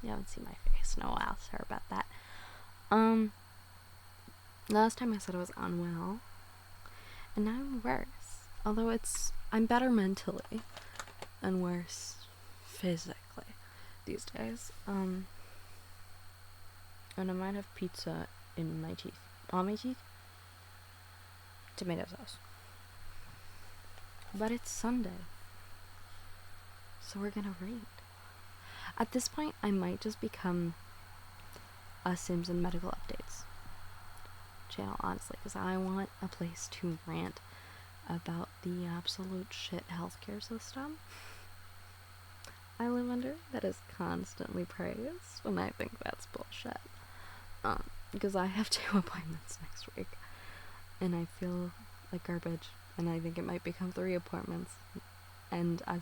You haven't seen my face in a while. Sorry about that. Last time I said I was unwell, and now I'm worse. Although I'm better mentally and worse physically these days. And I might have pizza in my teeth. On my teeth? Tomato sauce. But it's Sunday, so we're gonna read. At this point, I might just become a Simpson medical updates channel, honestly, because I want a place to rant about the absolute shit healthcare system I live under that is constantly praised, and I think that's bullshit. Because I have 2 appointments next week, and I feel like garbage, and I think it might become 3 appointments, and I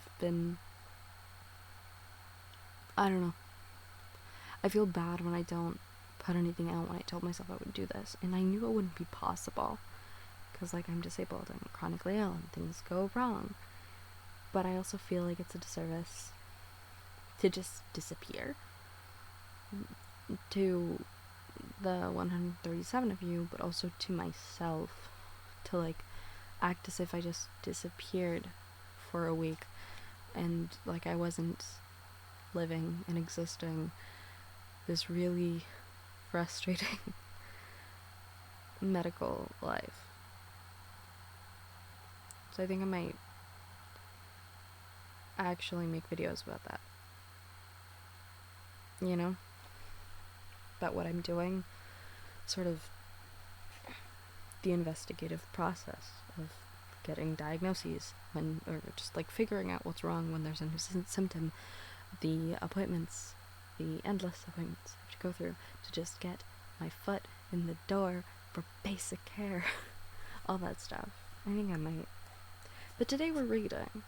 don't know. I feel bad when I don't put anything out when I told myself I would do this, and I knew it wouldn't be possible, because, like, I'm disabled, I'm chronically ill, and things go wrong, but I also feel like it's a disservice to just disappear to the 137 of you, but also to myself, to, like, act as if I just disappeared for a week, and, like, I wasn't living and existing this really frustrating medical life. So I think I might actually make videos about that. You know? About what I'm doing. Sort of the investigative process of getting diagnoses or just, like, figuring out what's wrong when there's a new symptom. The appointments, the endless appointments I have to go through to just get my foot in the door for basic care. All that stuff. I think I might. But today we're reading.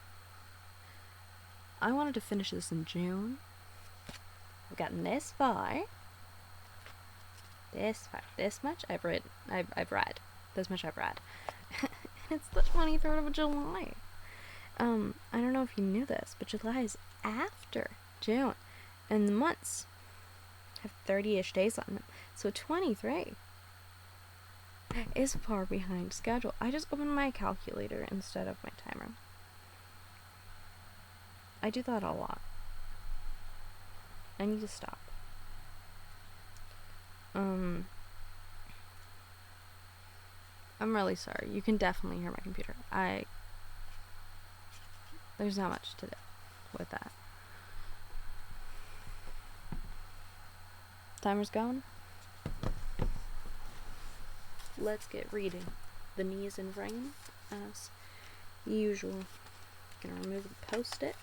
I wanted to finish this in June. I've gotten this far. This much I've read. This much I've read. It's the 23rd of July. I don't know if you knew this, but July is after June, and the months have 30-ish days on them, so 23 is far behind schedule. I just opened my calculator instead of my timer. I do that a lot. I need to stop. I'm really sorry. You can definitely hear my computer. There's not much to do with that. Timer's going. Let's get reading. The knee is in frame, as usual. Gonna remove the post-it.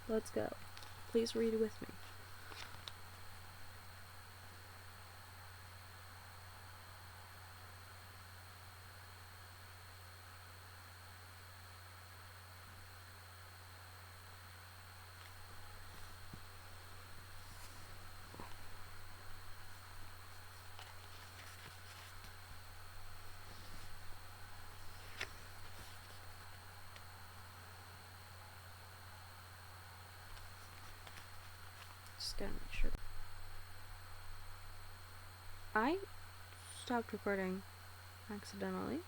Let's go. Please read with me. Just gotta make sure. I stopped recording accidentally.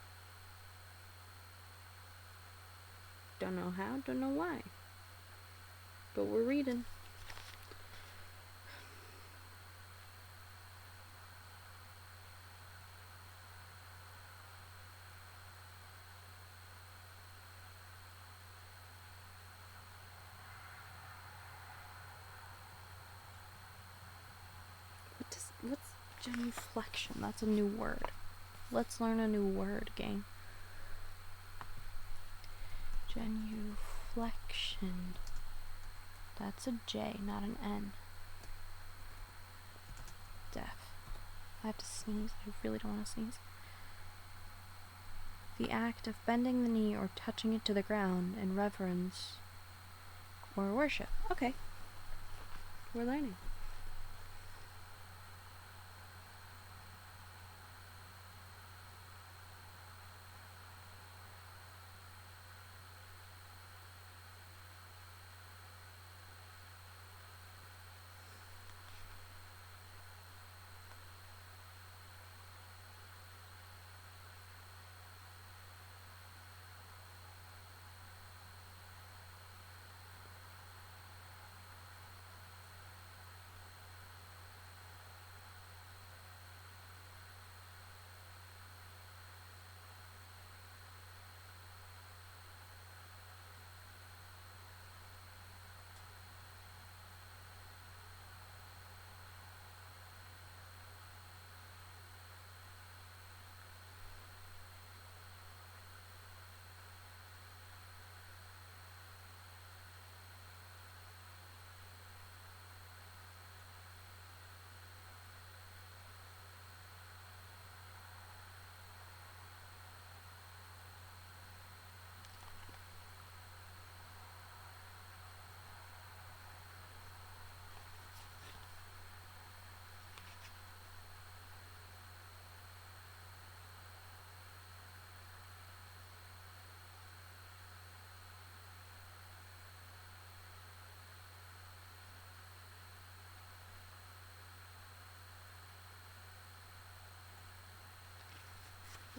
Don't know how, don't know why. But we're reading. What's genuflection? That's a new word. Let's learn a new word, gang. Genuflection. That's a J, not an N. Deaf. I have to sneeze. I really don't want to sneeze. The act of bending the knee or touching it to the ground in reverence or worship. Okay. We're learning.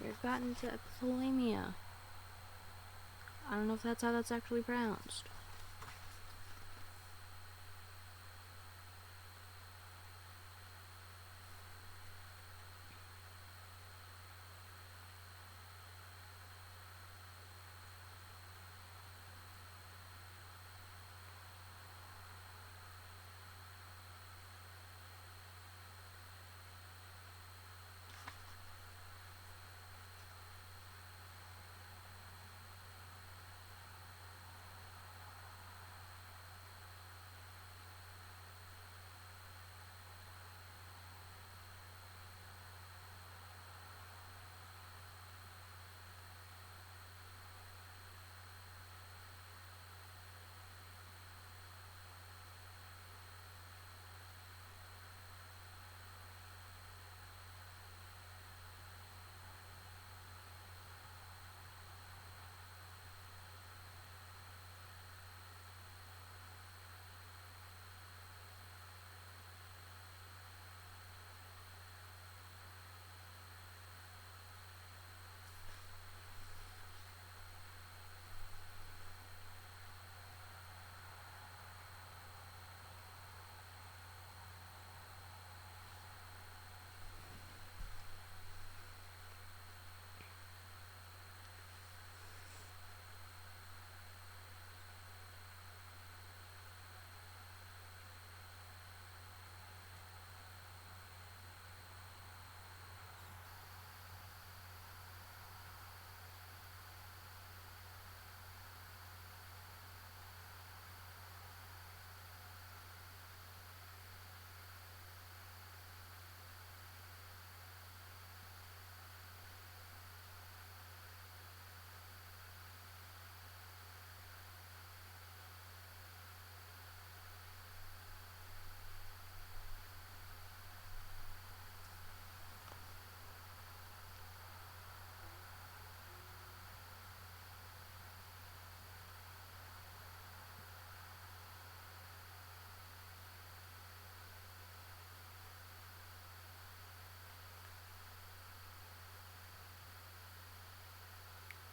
I've gotten to epithalamia. I don't know if that's how that's actually pronounced.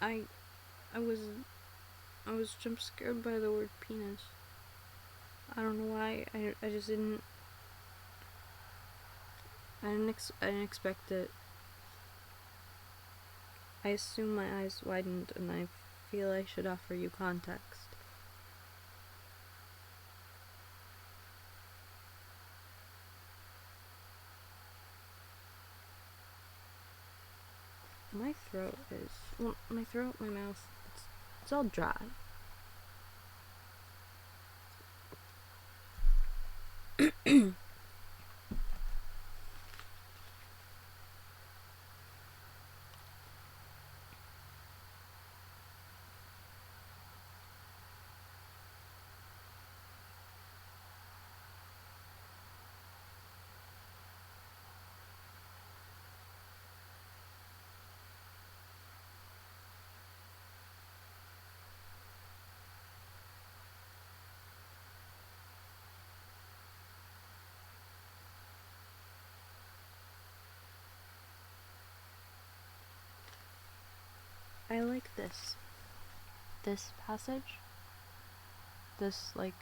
I I was jump scared by the word penis. I don't know why. I just didn't. I didn't expect it. I assume my eyes widened, and I feel I should offer you context. My throat is my throat, my mouth. It's all dry. I like this passage, this like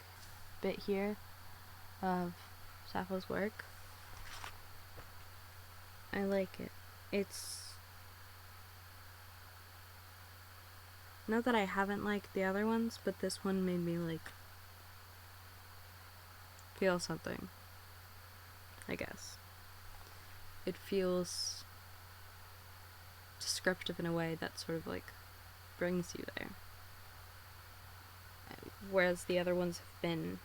bit here of Sappho's work. I like it. It's not that I haven't liked the other ones, but this one made me like feel something, I guess. It feels descriptive in a way that sort of like brings you there. Whereas the other ones have been,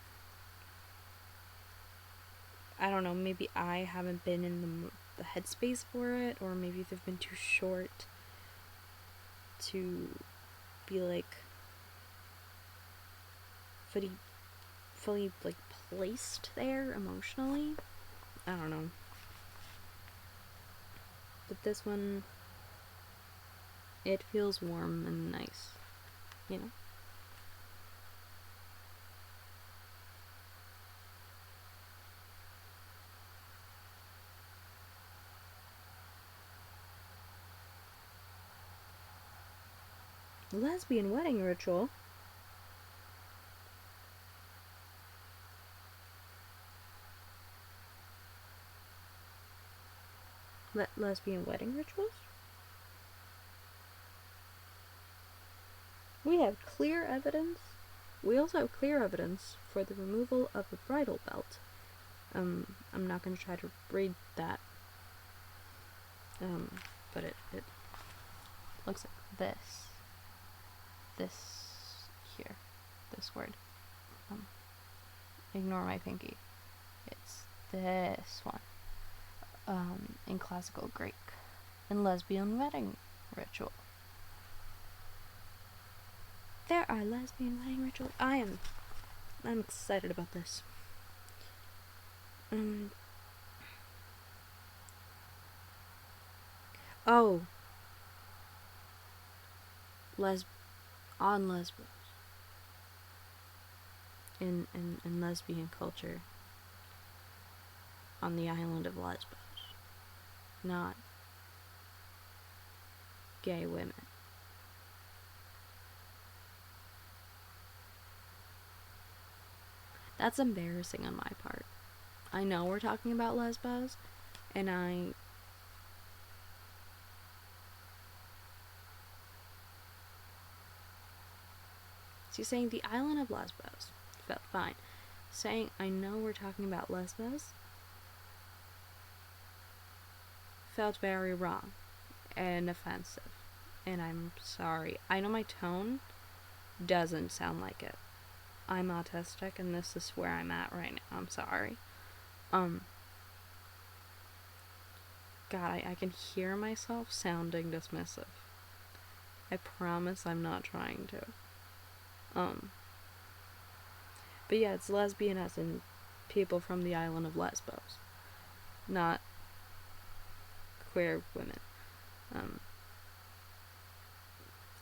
I don't know, maybe I haven't been in the headspace for it, or maybe they've been too short to be like fully like placed there emotionally. I don't know. But this one, it feels warm and nice, you know? Lesbian wedding ritual? Lesbian wedding rituals? We have clear evidence. We also have clear evidence for the removal of the bridal belt. I'm not going to try to read that. But it looks like this. This here. This word. Ignore my pinky. It's this one. In classical Greek. In lesbian wedding ritual. There are lesbian wedding rituals. I'm excited about this. Oh. On Lesbos. In lesbian culture. On the island of Lesbos. Not gay women. That's embarrassing on my part. I know we're talking about Lesbos, and so saying the island of Lesbos felt fine. Saying I know we're talking about Lesbos felt very wrong and offensive. And I'm sorry. I know my tone doesn't sound like it. I'm autistic and this is where I'm at right now. I'm sorry. God, I can hear myself sounding dismissive. I promise I'm not trying to. But yeah, it's lesbian as in people from the island of Lesbos. Not queer women.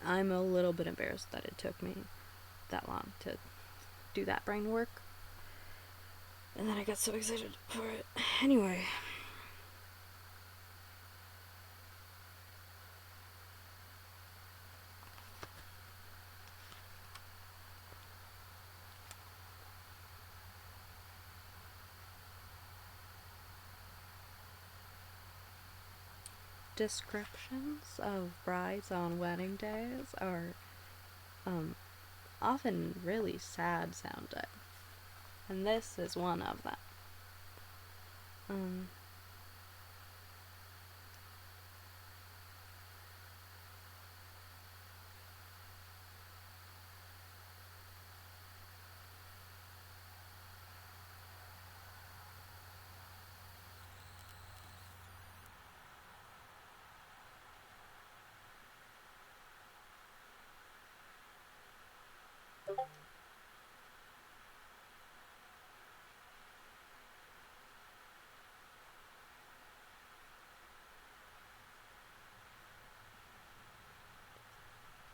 I'm a little bit embarrassed that it took me that long to do that brain work. And then I got so excited for it. Anyway. Descriptions of brides on wedding days are often really sad sounding. And this is one of them.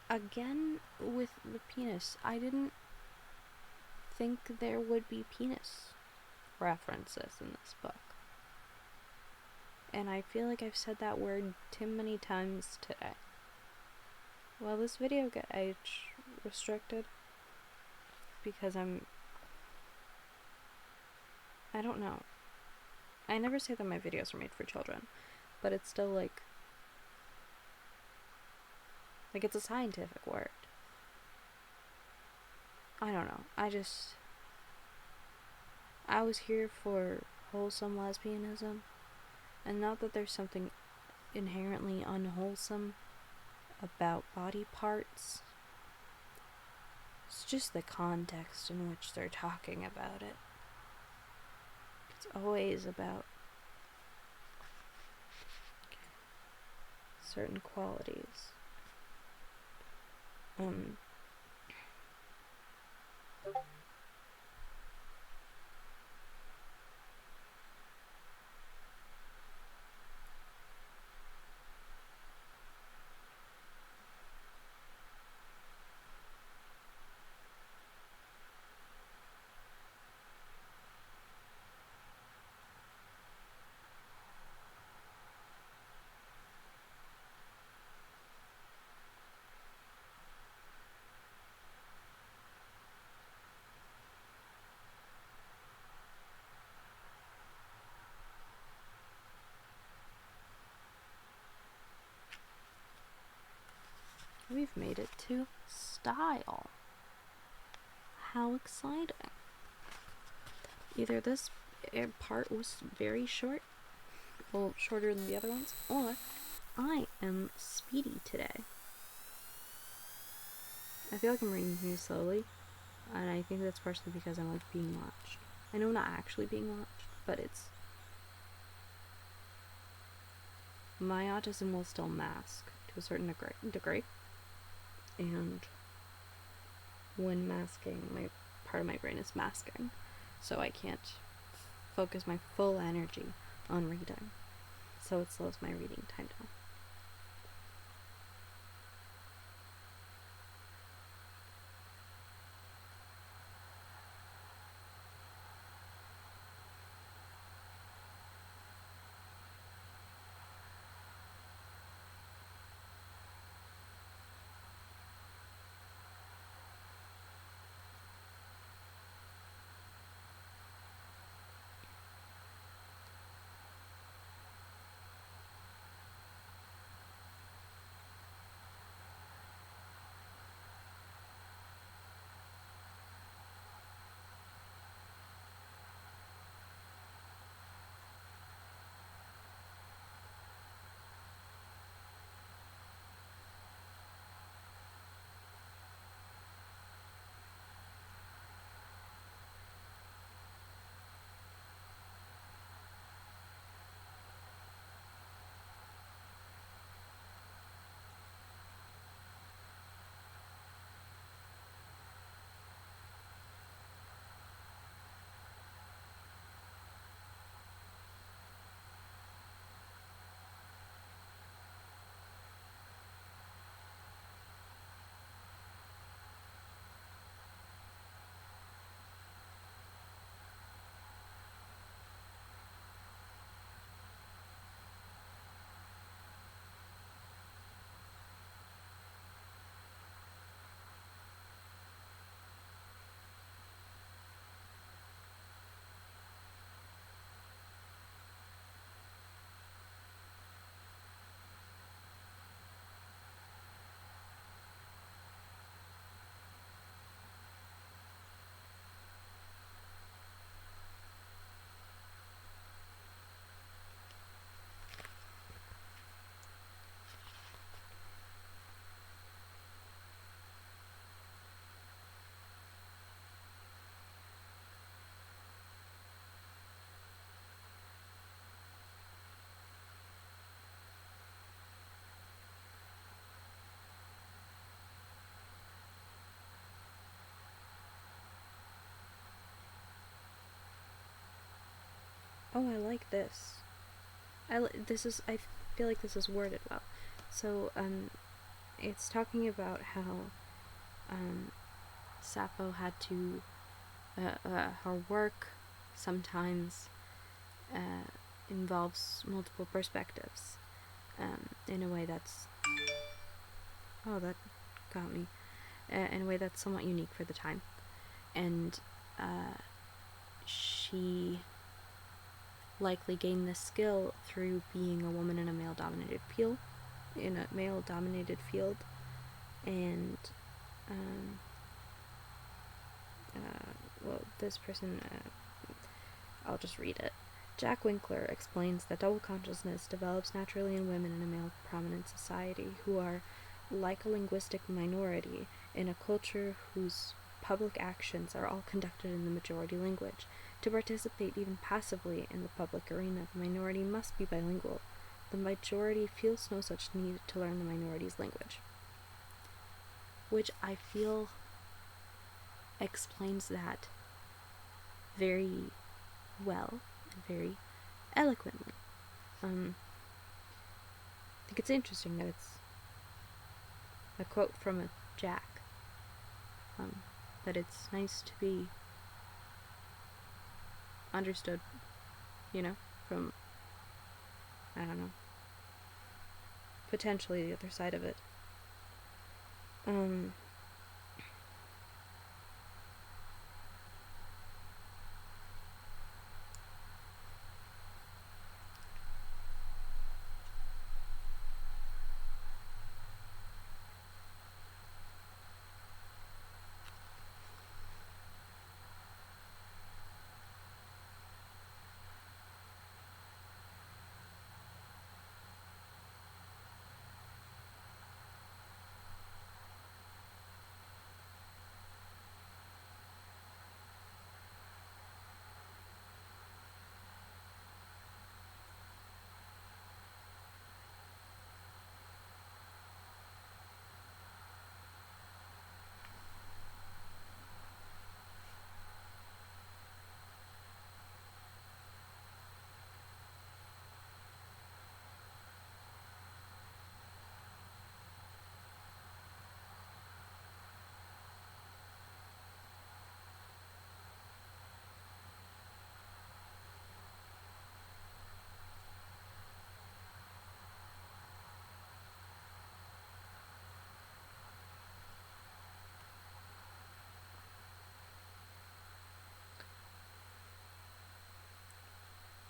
Again, with the penis, I didn't think there would be penis references in this book. And I feel like I've said that word too many times today. Will this video get age restricted? Because I don't know. I never say that my videos are made for children, but it's still like it's a scientific word. I don't know. I was here for wholesome lesbianism, and not that there's something inherently unwholesome about body parts. It's just the context in which they're talking about it. It's always about certain qualities. we've made it to style. How exciting. Either this part was very short, well, shorter than the other ones, or I am speedy today. I feel like I'm reading things slowly, and I think that's partially because I'm like being watched. I know I'm not actually being watched, but it's... my autism will still mask to a certain degree. And when masking, part of my brain is masking, so I can't focus my full energy on reading. So it slows my reading time down. Oh, I like this. I feel like this is worded well. So, it's talking about how, Sappho had to, her work sometimes, involves multiple perspectives, in a way that's, oh, that got me, in a way that's somewhat unique for the time. And, she likely gained this skill through being a woman in a male-dominated field, and well, this person, I'll just read it. Jack Winkler explains that double consciousness develops naturally in women in a male prominent society who are like a linguistic minority in a culture whose public actions are all conducted in the majority language. To participate even passively in the public arena, the minority must be bilingual. The majority feels no such need to learn the minority's language. Which I feel explains that very well and very eloquently. I think it's interesting that it's a quote from a Jack. That it's nice to be understood, from, I don't know, potentially the other side of it.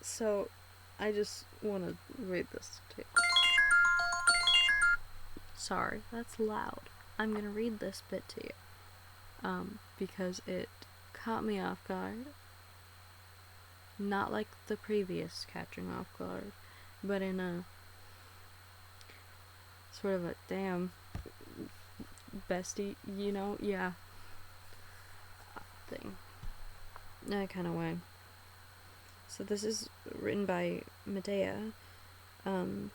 So, I just want to read this to you. Sorry, that's loud. I'm gonna read this bit to you. Because it caught me off guard. Not like the previous catching off guard, but in a sort of a damn bestie, yeah, thing. That kind of way. So this is written by Medea, in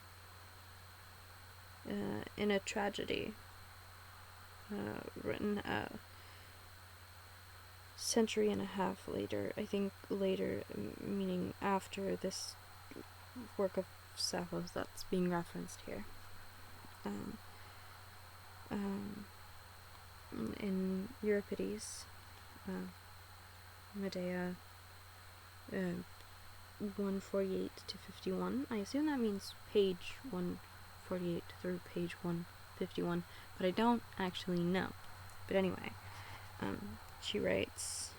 a tragedy, written a century and a half later, I think later, meaning after this work of Sappho's that's being referenced here. In Euripides, Medea, 148 to 51. I assume that means page 148 through page 151, but I don't actually know. But anyway, she writes,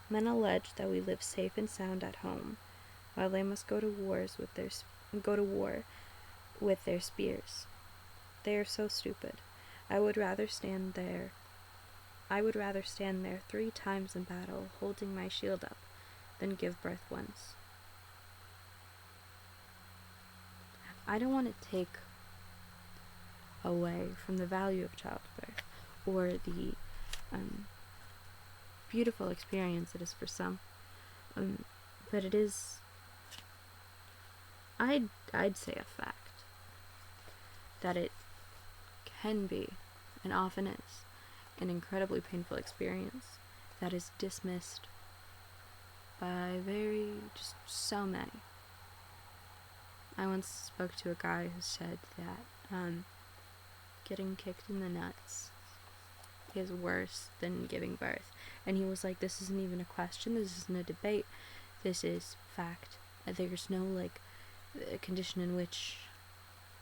"Men allege that we live safe and sound at home, while they must go to war with their spears. They are so stupid. I would rather stand there 3 times in battle, holding my shield up, than give birth once." I don't want to take away from the value of childbirth, or the beautiful experience it is for some, but it is, I'd say, a fact that it can be, and often is, an incredibly painful experience that is dismissed by just so many. I once spoke to a guy who said that getting kicked in the nuts is worse than giving birth, and he was like, this isn't even a question, this isn't a debate, this is fact. There's no a condition in which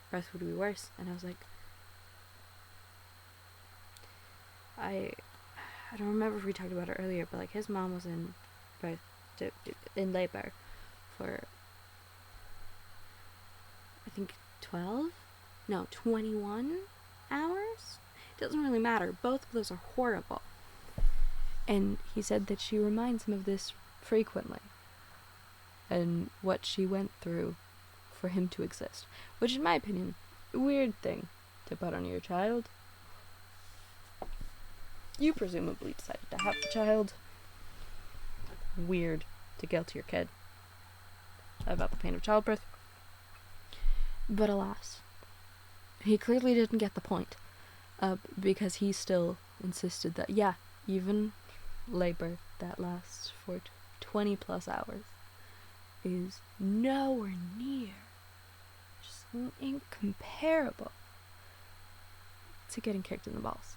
birth would be worse. And I was like, I don't remember if we talked about it earlier, but his mom was in labor for, I think, 21 hours? It doesn't really matter. Both of those are horrible. And he said that she reminds him of this frequently, and what she went through for him to exist. Which, in my opinion, a weird thing to put on your child. You presumably decided to have the child. Weird to guilt your kid about the pain of childbirth. But alas, he clearly didn't get the point, because he still insisted that, even labor that lasts for 20 plus hours is nowhere near, just incomparable to getting kicked in the balls.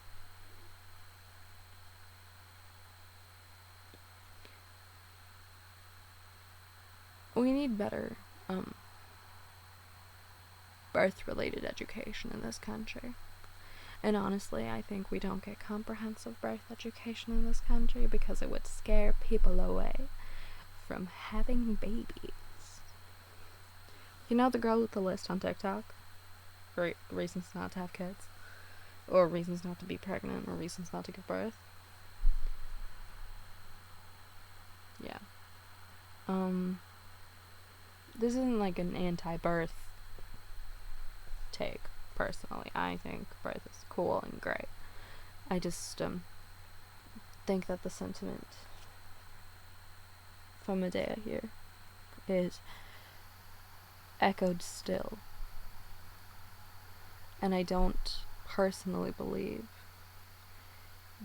We need better birth-related education in this country. And honestly, I think we don't get comprehensive birth education in this country because it would scare people away from having babies. You know the girl with the list on TikTok? For reasons not to have kids, or reasons not to be pregnant, or reasons not to give birth? Yeah. This isn't an anti-birth take, personally. I think birth is cool and great. I just think that the sentiment from Medea here is echoed still. And I don't personally believe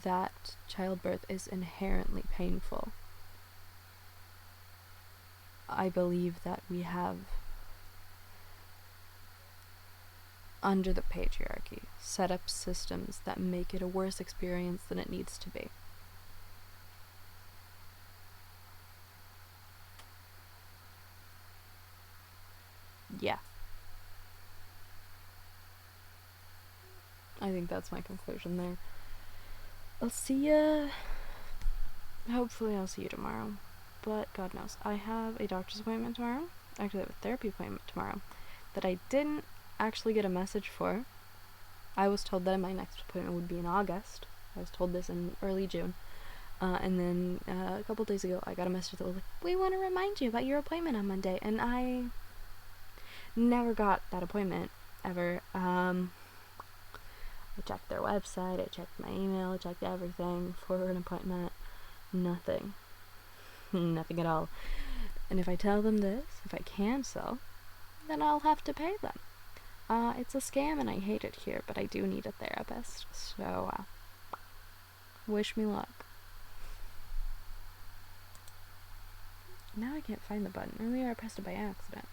that childbirth is inherently painful. I believe that we have, under the patriarchy, set up systems that make it a worse experience than it needs to be. Yeah. I think that's my conclusion there. I'll see ya. Hopefully I'll see you tomorrow. but God knows. I have a doctor's appointment tomorrow. Actually, I have a therapy appointment tomorrow that I didn't actually get a message for. I was told that my next appointment would be in August. I was told this in early June. And then a couple days ago, I got a message that was like, we want to remind you about your appointment on Monday. And I never got that appointment, ever. I checked their website, I checked my email, I checked everything for an appointment. Nothing. Nothing at all. And if I tell them this, if I cancel, then I'll have to pay them. It's a scam and I hate it here, but I do need a therapist. So, wish me luck. Now I can't find the button. Earlier I pressed it by accident.